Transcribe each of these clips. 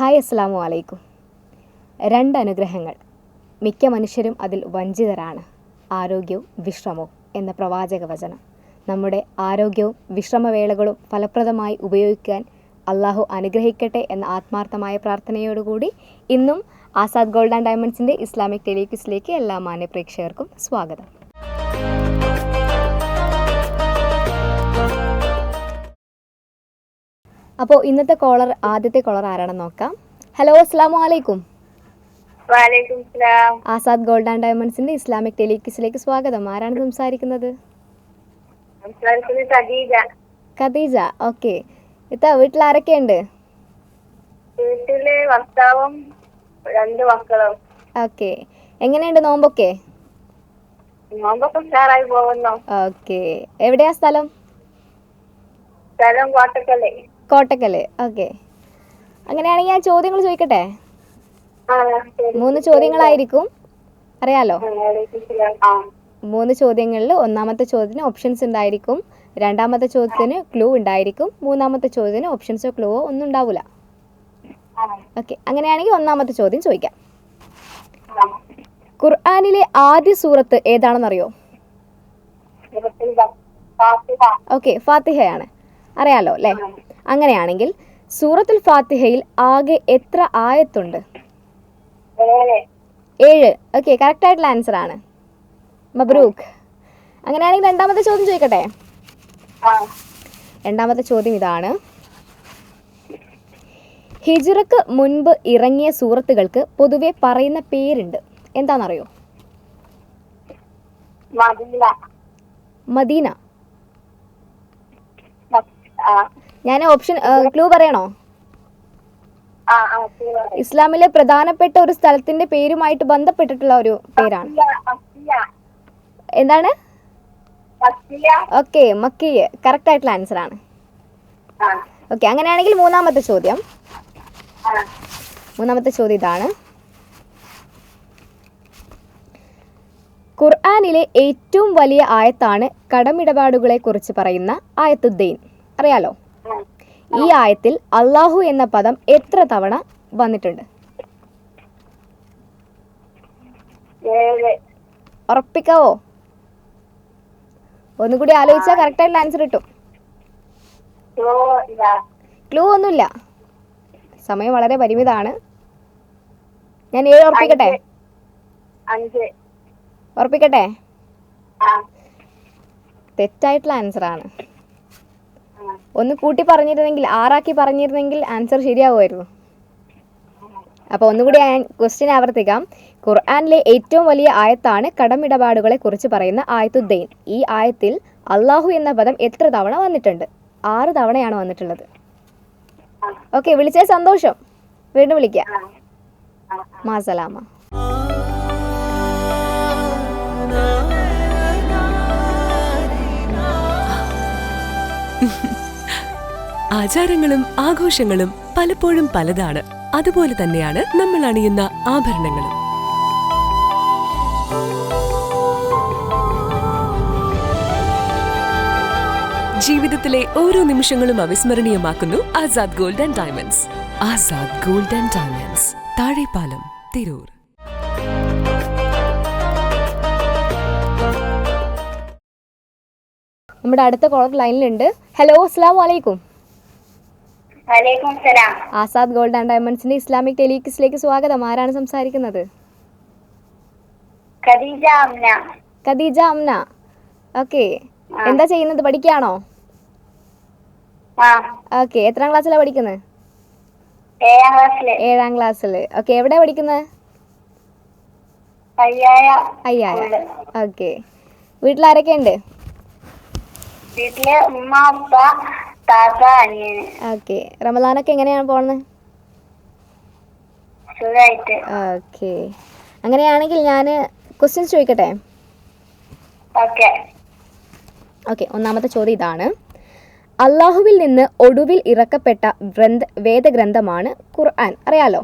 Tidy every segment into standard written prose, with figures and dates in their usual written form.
Hi, അസ്സലാമു അലൈക്കും. രണ്ടനുഗ്രഹങ്ങൾ, മിക്ക മനുഷ്യരും അതിൽ വഞ്ചിതരാണ്. ആരോഗ്യവും വിശ്രമവും എന്ന പ്രവാചക വചനം. നമ്മുടെ ആരോഗ്യവും വിശ്രമവേളകളും ഫലപ്രദമായി ഉപയോഗിക്കാൻ അള്ളാഹു അനുഗ്രഹിക്കട്ടെ എന്ന ആത്മാർത്ഥമായ പ്രാർത്ഥനയോടുകൂടി ഇന്നും ആസാദ് ഗോൾഡ് ആൻഡ് ഡയമണ്ട്സിൻ്റെ ഇസ്ലാമിക് ടെലിക്വിസിലേക്ക് എല്ലാ മാന്യ പ്രേക്ഷകർക്കും സ്വാഗതം. അപ്പോൾ ഇന്നത്തെ ആദ്യത്തെ കോളർ ആരാണെന്ന് നോക്കാം. ഹലോ, അസ്സലാമു അലൈക്കും. ആസാദ് ഗോൾഡ് ആൻഡ് ഡയമണ്ട്സിന്റെ ഇസ്ലാമിക് ടെലിക്വിസിലേക്ക് സ്വാഗതം. ആരാണ് സംസാരിക്കുന്നത്? ഖദീജ. ഓക്കെ. വീട്ടിൽ ആരൊക്കെയുണ്ട്? വീട്ടില് ഭർത്താവും 2 മക്കളും. ഓക്കെ. എങ്ങനെയുണ്ട് നോമ്പൊക്കെ? നോമ്പൊക്കെ ഉഷാറായി പോകുന്നു. ഓക്കെ. എവിടെയാ സ്ഥലം? സ്ഥലം കോട്ടക്കല്. ഓക്കെ. അങ്ങനെയാണെങ്കിൽ ഞാൻ ചോദ്യങ്ങൾ ചോദിക്കട്ടെ? 3 ചോദ്യങ്ങളായിരിക്കും, അറിയാലോ. 3 ചോദ്യങ്ങളിൽ ഒന്നാമത്തെ ചോദ്യത്തിന് ഓപ്ഷൻസ് ഉണ്ടായിരിക്കും, രണ്ടാമത്തെ ചോദ്യത്തിന് ക്ലൂ ഉണ്ടായിരിക്കും, മൂന്നാമത്തെ ചോദ്യത്തിന് ഓപ്ഷൻസോ ക്ലൂവോ ഒന്നും ഉണ്ടാവില്ല. ഓക്കെ. അങ്ങനെയാണെങ്കിൽ ഒന്നാമത്തെ ചോദ്യം ചോദിക്കാം. ഖുർആനിലെ ആദ്യ സൂറത്ത് ഏതാണെന്നറിയോ? ഓക്കെ, ഫാത്തിഹയാണ്. അറിയാലോ അല്ലേ? അങ്ങനെയാണെങ്കിൽ സൂറത്തുൽ ഫാത്തിഹയിൽ ആകെ എത്ര ആയത്തുണ്ട്? 7. ഓക്കെ, കറക്റ്റ് ആയിട്ടുള്ള ആൻസർ ആണ്. മബ്രൂക്ക്. അങ്ങനെയാണെങ്കിൽ രണ്ടാമത്തെ ചോദ്യം ചോദിക്കട്ടെ? രണ്ടാമത്തെ ചോദ്യം ഇതാണ്. ഹിജ്റക്ക് മുൻപ് ഇറങ്ങിയ സൂറത്തുകൾക്ക് പൊതുവെ പറയുന്ന പേരുണ്ട്, എന്താണെന്നറിയോ? മദീന. ഞാൻ ഓപ്ഷൻ ക്ലൂ പറയണോ? ഇസ്ലാമിലെ പ്രധാനപ്പെട്ട ഒരു സ്ഥലത്തിന്റെ പേരുമായിട്ട് ബന്ധപ്പെട്ടിട്ടുള്ള ഒരു പേരാണ്. എന്താണ്? ഓക്കെ, മക്കിയ. കറക്റ്റ് ആയിട്ടുള്ള ആൻസർ ആണ്. ഓക്കെ. അങ്ങനെയാണെങ്കിൽ മൂന്നാമത്തെ ചോദ്യം ഇതാണ്. ഖുർആനിലെ ഏറ്റവും വലിയ ആയത്താണ് കടമിടപാടുകളെ കുറിച്ച് പറയുന്ന ആയത്തുദ്ദൈൻ, അറിയാലോ. ഈ ആയത്തിൽ അള്ളാഹു എന്ന പദം എത്ര തവണ വന്നിട്ടുണ്ട്? ഉറപ്പിക്കാവോ? ഒന്നുകൂടി ആലോചിച്ചാൽ കറക്റ്റ് ആയിട്ടുള്ള ആൻസർ കിട്ടും. ക്ലൂ ഒന്നുമില്ല, സമയം വളരെ പരിമിതമാണ്. ഞാൻ 7 ഉറപ്പിക്കട്ടെ? ഉറപ്പിക്കട്ടെ? തെറ്റായിട്ടുള്ള ആൻസർ ആണ്. ഒന്ന് കൂട്ടി പറഞ്ഞിരുന്നെങ്കിൽ, 6 ആക്കി പറഞ്ഞിരുന്നെങ്കിൽ ആൻസർ ശരിയാവുമായിരുന്നു. അപ്പോൾ ഒന്നുകൂടി ഞാൻ ക്വസ്റ്റ്യൻ ആവർത്തിക്കാം. ഖുർആനിലെ ഏറ്റവും വലിയ ആയത്താണ് കടമിടപാടുകളെ കുറിച്ച് പറയുന്ന ആയത്തുദ്ദൈൻ. ഈ ആയത്തിൽ അള്ളാഹു എന്ന പദം എത്ര തവണ വന്നിട്ടുണ്ട്? 6 തവണയാണ് വന്നിട്ടുള്ളത്. ഓക്കെ, വിളിച്ചേ സന്തോഷം. വീണ്ടും വിളിക്കാം. മാസലാമ. ആചാരങ്ങളും ആഘോഷങ്ങളും പലപ്പോഴും പലതാണ്. അതുപോലെ തന്നെയാണ് നമ്മൾ അണിയുന്ന ആഭരണങ്ങളും. ജീവിതത്തിലെ ഓരോ നിമിഷങ്ങളും അവിസ്മരണീയമാക്കുന്നു Azad gold and diamonds. Azad gold and diamonds, Thazhepalam, Tirur. നമ്മുടെ അടുത്ത കോളർ ലൈനിലുണ്ട്. ഹലോ, അസ്സലാമു അലൈക്കും. ആസാദ് ഗോൾഡ് ആൻഡ് ഡയമണ്ട്സിന്റെ ഇസ്ലാമിക് ടെലിക്വിസിലേക്ക് സ്വാഗതം. ആരാണ് സംസാരിക്കുന്നത്? ഖദീജ അമ്ന. ഓക്കെ. എന്താ ചെയ്യുന്നത്? പഠിക്കുകയാണോ? ഓക്കെ. എത്രാം ക്ലാസ്സിലാണ് പഠിക്കുന്നത്? 7ാം ക്ലാസ്സിൽ. ഓക്കെ. എവിടെയാ പഠിക്കുന്നത്? അയ്യായ. ഓക്കെ. വീട്ടിൽ ആരൊക്കെയുണ്ട്? വീട്ടില് ഉമ്മ, ഉപ്പ, താത്ത, അനിയൻ. ഓക്കെ. റമദാനൊക്കെ എങ്ങനെയാണ് പോകുന്നത്? ഓക്കെ. അങ്ങനെയാണെങ്കിൽ ഞാൻ ക്വസ്റ്റ്യൻസ് ചോദിക്കട്ടെ? ഓക്കെ. ഒന്നാമത്തെ ചോദ്യം ഇതാണ്. അള്ളാഹുവിൽ നിന്ന് ഒടുവിൽ ഇറക്കപ്പെട്ട വേദഗ്രന്ഥമാണ് ഖുർആൻ, അറിയാലോ.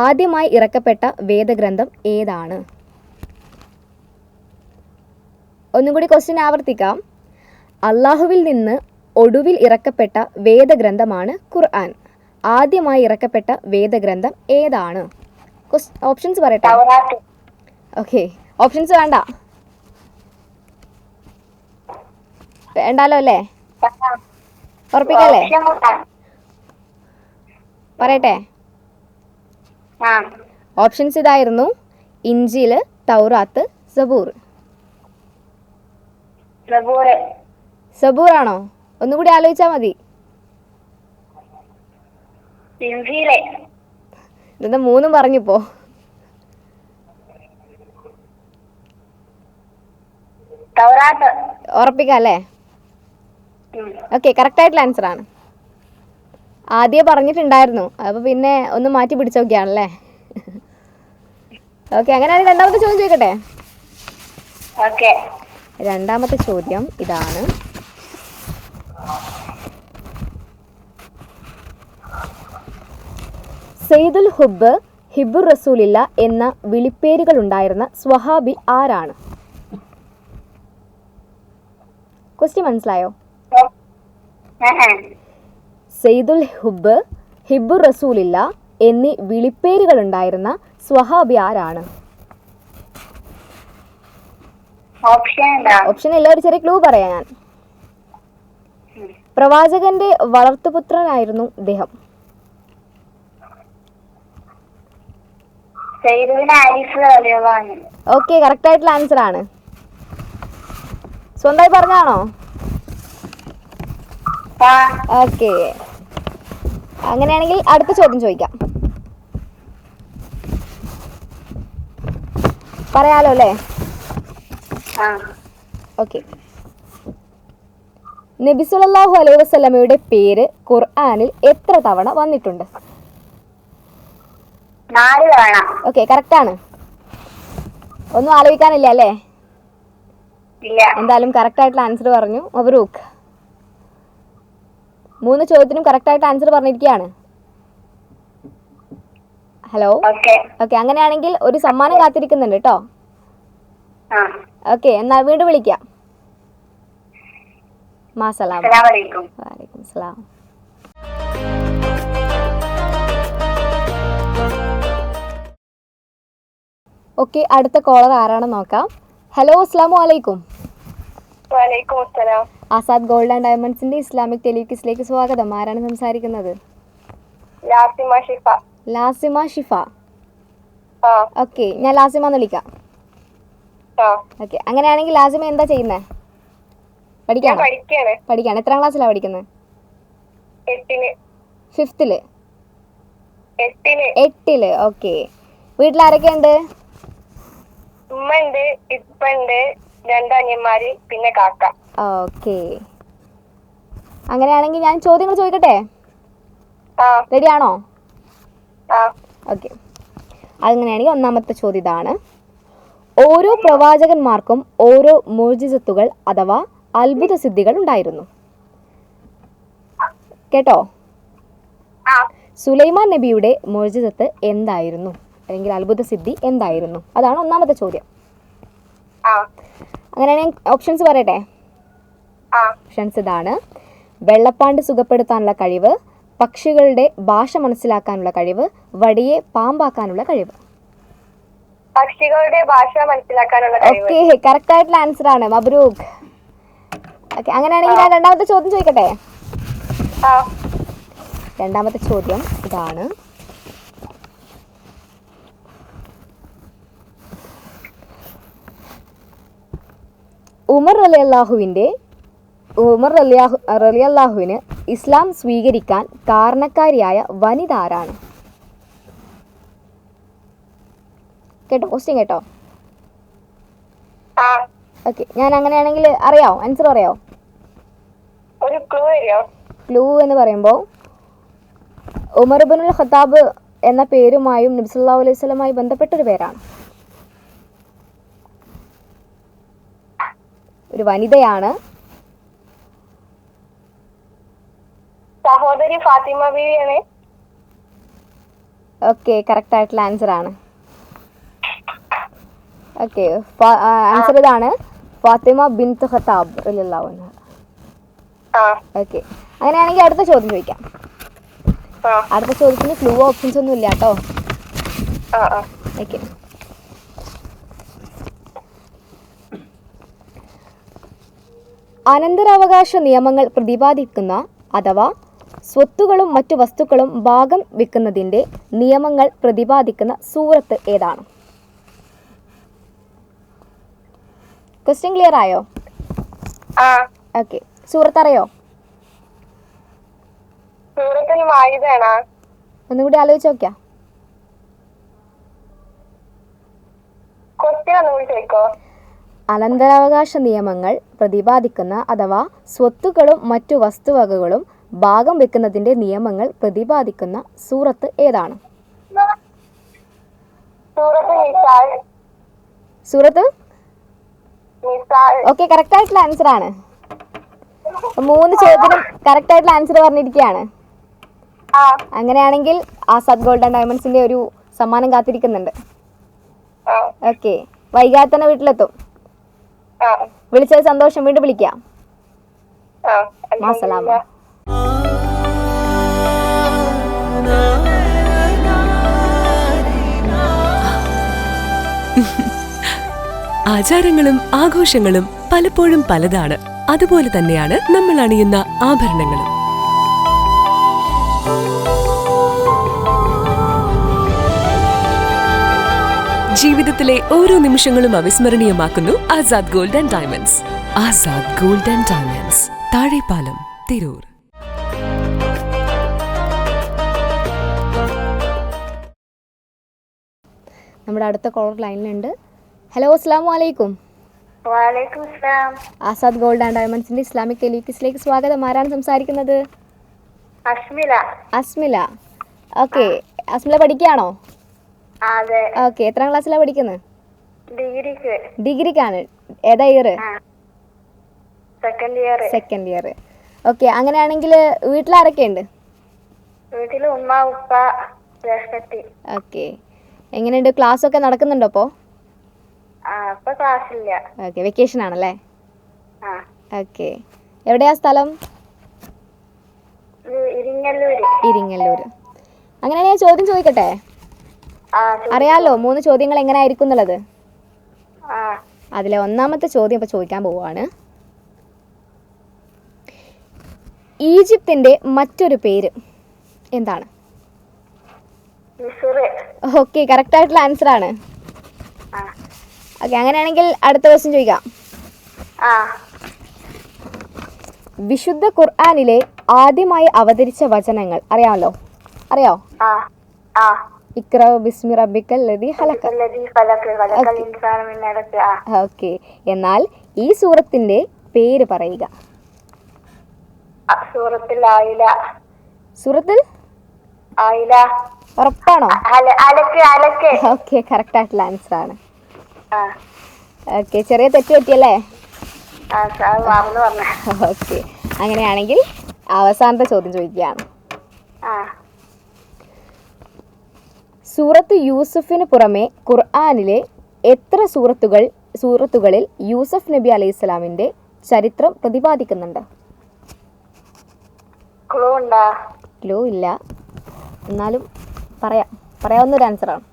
ആദ്യമായി ഇറക്കപ്പെട്ട വേദഗ്രന്ഥം ഏതാണ്? ഒന്നും കൂടി ക്വസ്റ്റ്യൻ ആവർത്തിക്കാം. അള്ളാഹുവിൽ നിന്ന് ഒടുവിൽ ഇറക്കപ്പെട്ട വേദഗ്രന്ഥമാണ് ഖുർആൻ. ആദ്യമായി ഇറക്കപ്പെട്ട വേദഗ്രന്ഥം ഏതാണ്? ഓപ്ഷൻസ് പറയട്ടെ. തൗറാത്ത്. ഓക്കെ, ഓപ്ഷൻസ് വേണ്ടാലോ അല്ലേ? ഉറപ്പിക്കല്ലേ? ഓപ്ഷൻ കൊടുക്കാം. പറയട്ടെ. ആ ഓപ്ഷൻസ് ഇതായിരുന്നു: ഇഞ്ചീല്, തൗറാത്ത്, സബൂർ. സബൂറ്. സബൂറാണോ? ഒന്നുകൂടി ആലോചിച്ചാൽ മതി. ഇൻജീല്. ഇതെന്താ മൂന്നും പറഞ്ഞിപ്പോ? തൗറാത്ത്. ഉറപ്പിക്കാം അല്ലേ? ഓക്കെ, കറക്റ്റ് ആയിട്ടുള്ള ആൻസർ ആണ്. ആദ്യം പറഞ്ഞിട്ടുണ്ടായിരുന്നു, അപ്പോൾ പിന്നെ ഒന്ന് മാറ്റി പിടിച്ച് നോക്കിയാണല്ലേ. ഓക്കെ, അങ്ങനെയാണെങ്കിൽ രണ്ടാമത്തെ ചോദ്യം ചോദിക്കട്ടെ. ഓക്കെ. രണ്ടാമത്തെ ചോദ്യം ഇതാണ്: സെയ്ദുൽ ഹുബ്ബ്, ഹിബുർ റസൂലില്ല എന്ന വിളിപ്പേരുകൾ ഉണ്ടായിരുന്ന സ്വഹാബി ആരാണ്? ക്വസ്റ്റ്യൻ മനസ്സിലായോ? സെയ്ദുൽ ഹുബ്ബ്, ഹിബുർ റസൂലില്ല എന്നീ വിളിപ്പേരുകൾ ഉണ്ടായിരുന്ന സ്വഹാബി ആരാണ്? ഓപ്ഷൻ ഇല്ല, ഒരു ചെറിയ ക്ലൂ പറയാം ഞാൻ. പ്രവാചകന്റെ വളർത്തുപുത്രനായിരുന്നു ഇദ്ദേഹം. ഓക്കെ, കറക്റ്റ് ആയിട്ടുള്ള ആൻസർ ആണ്. സ്വന്തമായി പറഞ്ഞാണോ? ഓക്കെ, അങ്ങനെയാണെങ്കിൽ അടുത്ത ചോദ്യം ചോദിക്കാം. പറയാലോ അല്ലേ? ഓക്കെ. നബി സല്ലല്ലാഹു അലൈഹി വസല്ലമയുടെ പേര് ഖുർആനിൽ എത്ര തവണ വന്നിട്ടുണ്ട്? 4 തവണ. ഓക്കെ, കറക്റ്റ് ആണ്. ഒന്നും ആലോചിക്കാനില്ല അല്ലേ? ഇല്ല. എന്തായാലും കറക്റ്റ് ആയിട്ടുള്ള ആൻസർ പറഞ്ഞു. മബ്രൂക്ക്. 3 ചോദ്യത്തിനും കറക്റ്റ് ആയിട്ട് ആൻസർ പറഞ്ഞിരിക്കുകയാണ്. ഹലോ. ഓക്കെ, അങ്ങനെയാണെങ്കിൽ ഒരു സമ്മാനം കാത്തിരിക്കുന്നുണ്ട് കേട്ടോ. ഓക്കെ, എന്നാൽ വീണ്ടും വിളിക്കാം. മാസലാം. വലൈക്കും സലാം. ഓക്കെ, അടുത്ത കോളർ ആരാണെന്ന് നോക്കാം. ഹലോ, അസ്സലാമു അലൈക്കും. വലൈക്കും അസ്സലാം. ആസാദ് ഗോൾഡ് ആൻഡ് ഡയമണ്ട്സിന്റെ ഇസ്ലാമിക് ടെലിവിഷനിലേക്ക് സ്വാഗതം. ആരാണ് സംസാരിക്കുന്നത്? ലാസിമ ഷിഫ. ലാസിമ ഷിഫ. ഓക്കെ, ഞാൻ ലാസിമ എന്ന് വിളിക്കാം. ഓക്കെ, അങ്ങനെയാണെങ്കിൽ ലാസിമ എന്താ ചെയ്യുന്നത്? പഠിക്കാണ്. എത്രാം ക്ലാസ്സിലാണ് പഠിക്കുന്നത്? 8ല്. ഓക്കെ, വീട്ടിൽ ആരൊക്കെ ഉണ്ട്? ഉമ്മ ഉണ്ട്, ഇപ്പ ഉണ്ട്, 2 അനിയന്മാര്, പിന്നെ കാക്ക. ഓക്കെ, അങ്ങനെയാണെങ്കിൽ ഞാൻ ചോദ്യങ്ങൾ ചോദിക്കട്ടെ? റെഡി ആണോ? ഓക്കെ, അങ്ങനെയാണെങ്കിൽ ഒന്നാമത്തെ ചോദ്യം ഇതാണ്: ഓരോ പ്രവാചകന്മാർക്കും ഓരോ മുഅ്ജിസത്തുകൾ അഥവാ അത്ഭുത സിദ്ധികൾ ഉണ്ടായിരുന്നു. കേട്ടോ? സുലൈമാൻ നബിയുടെ മുഅ്ജിസത്ത് എന്തായിരുന്നു, അല്ലെങ്കിൽ അത്ഭുത സിദ്ധി എന്തായിരുന്നു? അതാണ് ഒന്നാമത്തെ ചോദ്യം. അങ്ങനെയാണെങ്കിൽ ഓപ്ഷൻസ് പറയട്ടെ? ഓപ്ഷൻസ് ഇതാണ്: വെള്ളപ്പാണ്ട് സുഖപ്പെടുത്താനുള്ള കഴിവ്, പക്ഷികളുടെ ഭാഷ മനസ്സിലാക്കാനുള്ള കഴിവ്, വടിയെ പാമ്പാക്കാനുള്ള കഴിവ്. പക്ഷികളുടെ ഭാഷ മനസ്സിലാക്കാനുള്ള കഴിവ്. ഓക്കെ, കറക്റ്റ് ആയിട്ടുള്ള ആൻസർ ആണ്. മബ്രൂക്ക്. ഓക്കെ, അങ്ങനെയാണെങ്കിൽ ഞാൻ രണ്ടാമത്തെ ചോദ്യം ചോദിക്കട്ടെ? രണ്ടാമത്തെ ചോദ്യം ഇതാണ്: ഉമർ റളിയല്ലാഹുവിന് ഇസ്ലാം സ്വീകരിക്കാൻ കാരണക്കാരിയായ വനിത ആരാണ്? കേട്ടോ? ക്വസ്റ്റ്യൻ കേട്ടോ? ഓക്കെ, ഞാൻ അങ്ങനെയാണെങ്കിൽ അറിയാവോ? ആൻസർ അറിയാവോ? ഒരു ക്ലൂ തരുമോ? ക്ലൂ എന്ന് പറയുമ്പോൾ ഉമർ ഇബ്നുൽ ഖത്താബ് എന്ന പേരുമായും നബി സല്ലല്ലാഹു അലൈഹി വസല്ലമയുമായി ബന്ധപ്പെട്ടൊരു പേരാണ്. ഒരു വനിതയാണ്. സഹോദരി ഫാത്തിമ ബീവിയാണ്. ഓക്കെ, കറക്റ്റ് ആയിട്ടുള്ള ആൻസർ ആണ്. ഓക്കെ, ആൻസർ ഇതാണ്: ഫാത്തിമ ബിൻത് ഖത്താബ് റളിയല്ലാഹു അൻഹ. ഓക്കെ, അങ്ങനെയാണെങ്കിൽ അടുത്ത ചോദ്യം ചോദിക്കാം. ആ അടുത്ത ചോദ്യത്തിന് ക്ലൂ ഓപ്ഷൻസ് ഒന്നും ഇല്ല കേട്ടോ. ആ ആ ഓക്കെ. അനന്തരാവകാശ നിയമങ്ങൾ പ്രതിപാദിക്കുന്ന അഥവാ സ്വത്തുകളും മറ്റു വസ്തുക്കളും ഭാഗം വെക്കുന്നതിൻ്റെ നിയമങ്ങൾ പ്രതിപാദിക്കുന്ന സൂറത്ത് ഏതാണ്? ക്വസ്റ്റ്യൻ ക്ലിയർ ആയോ? ആ ഓക്കെ. സൂറത്ത് അറിയോ? സൂറത്തുൽ മാഇദയാണോ? ഒന്നുകൂടി ആലോചിച്ച് നോക്കിയാ. ക്വസ്റ്റ്യൻ ഒന്നുകൂടി ചോദിക്കോ? അനന്തരാവകാശ നിയമങ്ങൾ പ്രതിപാദിക്കുന്ന അഥവാ സ്വത്തുക്കളും മറ്റു വസ്തുവകകളും ഭാഗം വെക്കുന്നതിൻ്റെ നിയമങ്ങൾ പ്രതിപാദിക്കുന്ന സൂറത്ത് ഏതാണ്? സൂറത്ത് നിസാൽ. സൂറത്ത് നിസാൽ. ഓക്കെ, കറക്റ്റ് ആയിട്ടുള്ള ആൻസർ ആണ്. 3 ചോദ്യത്തിനും കറക്റ്റ് ആയിട്ടുള്ള ആൻസർ പറഞ്ഞിരിക്കുകയാണ്. ആ അങ്ങനെയാണെങ്കിൽ ആസാദ് ഗോൾഡ് ആൻഡ് ഡയമണ്ട്സിന്റെ ഒരു സമ്മാനം കാത്തിരിക്കുന്നുണ്ട്. ആ ഓക്കെ, വൈകാതെ തന്നെ വീട്ടിലെത്തും. ആ വിളിച്ചത് സന്തോഷം. വീണ്ടും വിളിക്കാം. ആ മാസലാമ. ആചാരങ്ങളും ആഘോഷങ്ങളും പലപ്പോഴും പലതാണ്. അതുപോലെ തന്നെയാണ് നമ്മൾ അണിയുന്ന ആഭരണങ്ങളും. ജീവിതത്തിലെ ഓരോ നിമിഷങ്ങളും അവിസ്മരണീയമാക്കുന്നു Azad gold and diamonds. Azad gold and diamonds, Thazhepalam, Tirur. നമ്മുടെ അടുത്ത കോളർ ലൈനിലുണ്ട്. ഹലോ, അസ്സലാമു അലൈക്കും. വലൈക്കും സലാം. ആസാദ് ഗോൾഡ് ആൻഡ് ഡയമണ്ട്സിന്റെ ഇസ്ലാമിക് ടെലിവിഷനിലേക്ക് സ്വാഗതം. ആരാണ് സംസാരിക്കുന്നത്? അസ്മില. അസ്മില. ഓക്കെ, അസ്മില പഠിക്കുകയാണോ? അതെ. ഓക്കെ, എത്രാം ക്ലാസ്സിലാണ് പഠിക്കുന്നത്? ഡിഗ്രിക്ക്. ഡിഗ്രിക്കാണ്. ഏതാ year? Second year. Second year. Okay, അങ്ങനെയാണെങ്കിൽ വീട്ടിലാരൊക്കെ ഉണ്ട്? വീട്ടില് ഉമ്മ, ഉപ്പ, ജ്യേഷ്ഠത്തി. ഓക്കെ, എങ്ങനെയുണ്ട്? ക്ലാസ് ഒക്കെ നടക്കുന്നുണ്ടോ അപ്പോൾ? ഇപ്പൊ ക്ലാസ്സില്ല. ഓക്കെ, വെക്കേഷൻ ആണല്ലേ? ആ ഓക്കെ, എവിടെയാ സ്ഥലം? ഇരിങ്ങല്ലൂര്. ഇരിങ്ങല്ലൂർ. അങ്ങനെ ഞാൻ ചോദ്യം ചോദിക്കട്ടെ? ആ അറിയാലോ 3 ചോദ്യങ്ങൾ എങ്ങനെയായിരിക്കും എന്നുള്ളത്. ആ അതിലെ ഒന്നാമത്തെ ചോദ്യം ഇപ്പോൾ ചോദിക്കാൻ പോവുകയാണ്. ഈജിപ്തിൻ്റെ മറ്റൊരു പേര് എന്താണ്? മിസ്ർ. ഓക്കെ, കറക്റ്റ് ആയിട്ടുള്ള ആൻസർ ആണ്. ആ ഓക്കെ, അങ്ങനെയാണെങ്കിൽ അടുത്ത ക്വസ്റ്റ്യൻ ചോദിക്കാം. ആ വിശുദ്ധ ഖുർആനിലെ ആദ്യമായി അവതരിച്ച വചനങ്ങൾ അറിയാമല്ലോ? അറിയോ? ആ ആ ഇഖ്റ ബിസ്മി റബ്ബിക്കൽ ലദീ ഖലഖ. ഓക്കെ, എന്നാൽ ഈ സൂറത്തിന്റെ പേര് പറയുക. സൂറത്തിൽ ആയില. സൂറത്തിൽ ആയില. ഉറപ്പാണോ? അലക്ക് അലക്ക്. ഓക്കെ, കറക്റ്റ് ആയിട്ടുള്ള ആൻസർ ആണ്. ആ ഓക്കെ, ചെറിയ തെറ്റ് പറ്റിയല്ലേ? മറന്നു പറഞ്ഞ. ഓക്കെ, അങ്ങനെയാണെങ്കിൽ അവസാനത്തെ ചോദ്യം ചോദിക്കുകയാണ്. ആ സൂറത്ത് യൂസുഫിന് പുറമെ ഖുർആനിലെ എത്ര സൂറത്തുകളിൽ യൂസഫ് നബി അലൈഹി സ്വലാമിന്റെ ചരിത്രം പ്രതിപാദിക്കുന്നുണ്ട്? ക്ലൂ ഉണ്ടാ? ക്ലൂ ഇല്ല, എന്നാലും പറയാവുന്നൊരു ആൻസറാണ്.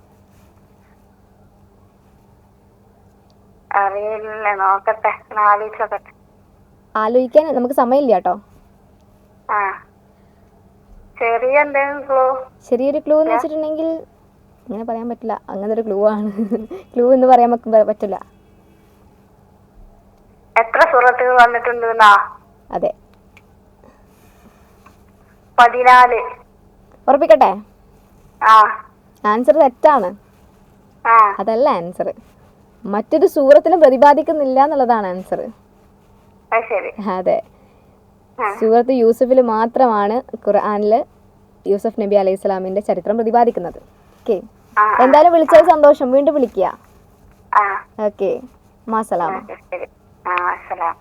അറിയില്ല, നോക്കട്ടെ, ആലോചിച്ചോക്കട്ടെ. ആലോചിക്കാൻ നമുക്ക് സമയമില്ല കേട്ടോ. ആ ചെറിയ എന്തെങ്കിലും ക്ലൂ? ചെറിയൊരു ക്ലൂ എന്ന് വെച്ചിട്ടുണ്ടെങ്കിൽ അങ്ങനെ പറയാൻ പറ്റില്ല. അങ്ങനെ ഒരു ക്ലൂ ആണ്. ക്ലൂ എന്ന് പറയാൻ പറ്റില്ല. എത്ര സൂറത്തുകൾ വന്നിട്ടുണ്ട്? അതെ, 14. ഉറപ്പിക്കട്ടെ? ആ ആൻസർ തെറ്റാണ്. ആ അതല്ല ആൻസർ. മറ്റൊരു സൂറത്തിലും പ്രതിപാദിക്കുന്നില്ല എന്നുള്ളതാണ് ആൻസർ. ശരി. അതെ, സൂറത്ത് യൂസുഫിൽ മാത്രമാണ് ഖുർആനിൽ യൂസഫ് നബി അലൈഹി സ്വലാമിന്റെ ചരിത്രം പ്രതിപാദിക്കുന്നത്. ഓക്കെ, എന്തായാലും വിളിച്ചത് സന്തോഷം. വീണ്ടും വിളിക്കുക. ഓക്കെ, മാസലാമ. ശരി. ആ അസ്സലാം.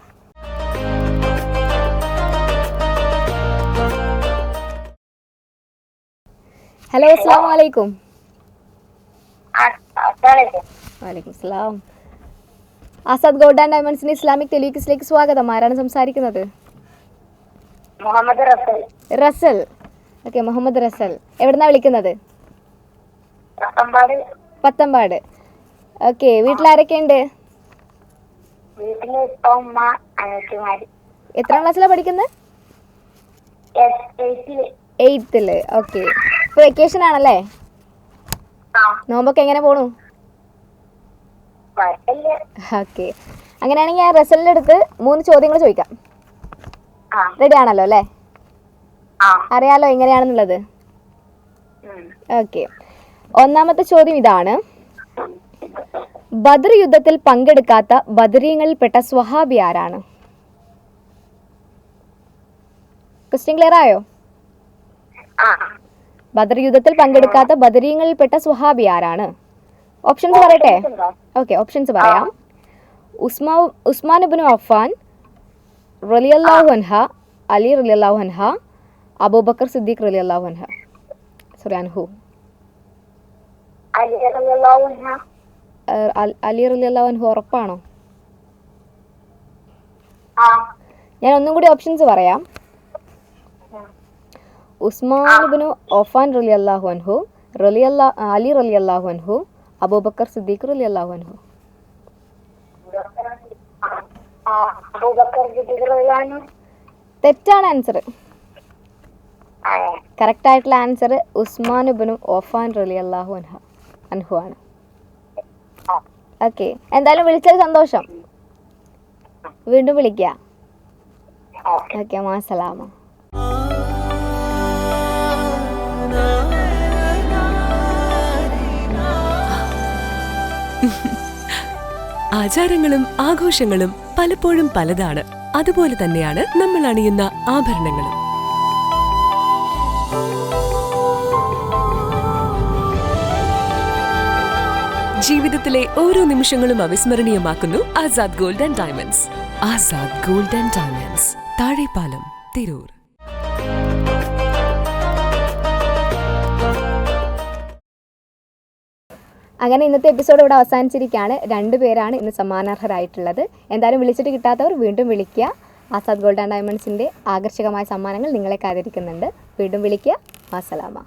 ഹലോ, അസ്സലാമു അലൈക്കും. വലൈക്കും സ്ലാം. ആസാദ് ഗോൾഡ് ആൻഡ് ഡയമണ്ട്സിന്റെ ഇസ്ലാമിക് ടെലിവിഷനിലേക്ക് സ്വാഗതം. ആരാണ് സംസാരിക്കുന്നത്? മുഹമ്മദ് റസൽ. റസൽ. ഓക്കെ, മുഹമ്മദ് റസൽ. എവിടുന്നാ വിളിക്കുന്നത്? പത്തമ്പാട്. ഓക്കെ, വീട്ടിലാരൊക്കെയുണ്ട്? വീട്ടില് ഉമ്മ അനിയത്തിമാര്. എത്രാം ക്ലാസ്സിലാണ് പഠിക്കുന്നത്? 8th. ഓക്കെ, ഇപ്പോൾ വെക്കേഷൻ ആണല്ലേ? നോമ്പൊക്കെ എങ്ങനെ പോണു? ഓക്കെ, അങ്ങനെയാണെങ്കിൽ ഞാൻ റസലിൻ്റെ അടുത്ത് 3 ചോദ്യങ്ങൾ ചോദിക്കാം. റെഡി ആണല്ലോ അല്ലേ? അറിയാലോ എങ്ങനെയാണെന്നുള്ളത്. ഓക്കെ, ഒന്നാമത്തെ ചോദ്യം ഇതാണ്. ബദർ യുദ്ധത്തിൽ പങ്കെടുക്കാത്ത ബദരീങ്ങളിൽപ്പെട്ട സ്വഹാബി ആരാണ്? ക്വസ്റ്റ്യൻ ക്ലിയർ ആയോ? ബദർ യുദ്ധത്തിൽ പങ്കെടുക്കാത്ത ബദരീങ്ങളിൽപ്പെട്ട സ്വഹാബി ആരാണ്? ഓപ്ഷൻസ് പറയട്ടെ? ഓക്കെ, ഓപ്ഷൻസ് പറയാം. ഉസ്മാൻ ഇബ്നു അഫ്ഫാൻ റളിയല്ലാഹു അൻഹ, അലി റളിയല്ലാഹു അൻഹ, അബൂബക്കർ സിദ്ദീഖ് റളിയല്ലാഹു അൻഹു. അലി റളിയല്ലാഹു അൻഹു ഉറപ്പാണോ? ഞാൻ ഒന്നും കൂടി ഓപ്ഷൻസ് പറയാം. ഉസ്മാൻ ഇബ്നു അഫ്ഫാൻ റളിയല്ലാഹു അൻഹു, അലി റളിയല്ലാഹു അൻഹു, അബൂബക്കർ സിദ്ദീഖ് റളിയല്ലാഹു അൻഹു. തെറ്റാണ് ആൻസർ. കറക്റ്റ് ആയിട്ടുള്ള ആൻസർ ഉസ്മാൻ ഇബ്നു അഫ്ഫാൻ റളിയല്ലാഹു അൻഹു ആണ്. ഓക്കെ, എന്തായാലും വിളിച്ചത് സന്തോഷം. വീണ്ടും വിളിക്കുക. ഓക്കെ, മാസലാമ. ആചാരങ്ങളും ആഘോഷങ്ങളും പലപ്പോഴും പലതാണ്. അതുപോലെ തന്നെയാണ് നമ്മൾ അണിയുന്ന ആഭരണങ്ങളും. ജീവിതത്തിലെ ഓരോ നിമിഷങ്ങളും അവിസ്മരണീയമാക്കുന്നു Azad gold and diamonds. Azad gold and diamonds, Thazhepalam, Tirur. അങ്ങനെ ഇന്നത്തെ എപ്പിസോഡ് ഇവിടെ അവസാനിച്ചിരിക്കുകയാണ്. 2 പേരാണ് ഇന്ന് സമ്മാനാർഹരായിട്ടുള്ളത്. എന്തായാലും വിളിച്ചിട്ട് കിട്ടാത്തവർ വീണ്ടും വിളിക്കുക. ആസാദ് ഗോൾഡ് ആൻഡ് ഡയമണ്ട്സിൻ്റെ ആകർഷകമായ സമ്മാനങ്ങൾ നിങ്ങളെ കാത്തിരിക്കുന്നുണ്ട്. വീണ്ടും വിളിക്കുക. അസ്സലാമ.